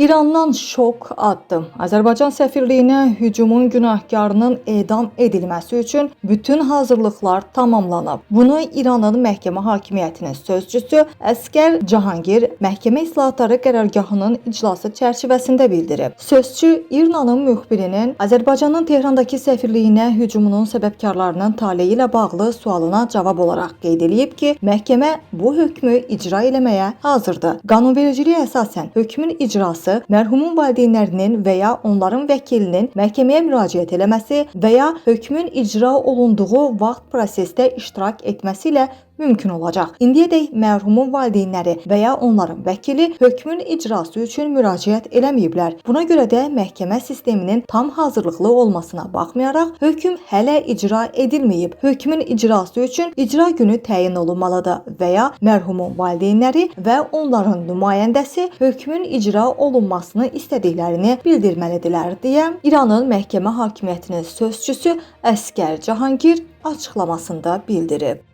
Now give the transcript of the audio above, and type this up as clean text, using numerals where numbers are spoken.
İrandan şok addım. Azərbaycan səfirliyinə hücumun günahkarının edam edilməsi üçün bütün hazırlıqlar tamamlanıb. Bunu İranın məhkəmə hakimiyyətinin sözçüsü Əskər Cahangir məhkəmə islahatları qərargahının iclası çərçivəsində bildirib. Sözçü İranın müxbirinin Azərbaycanın Tehrandakı səfirliyinə hücumunun səbəbkarlarının taleyi ilə bağlı sualına cavab olaraq qeyd edib ki, məhkəmə bu hökmü icra eləməyə hazırdır. Qanunvericiliyə əsasən hökmün icrası mərhumun valideynlərinin və ya onların vəkilinin məhkəməyə müraciət eləməsi və ya hökmün icra olunduğu vaxt prosesdə iştirak etməsi ilə mümkün olacaq. İndiyədək mərhumun valideynləri və ya onların vəkili hökmün icrası üçün müraciət eləməyiblər. Buna görə də məhkəmə sisteminin tam hazırlıqlı olmasına baxmayaraq hökm hələ icra edilməyib. Hökmün icrası üçün icra günü təyin olunmalıdır və ya mərhumun valideynləri və onların nümayəndəsi hökmün icra olunmasını istədiklərini bildirməlidirlər deyə İranın məhkəmə hakimiyyətinin sözçüsü Əskər Cahangir açıqlamasında bildirib.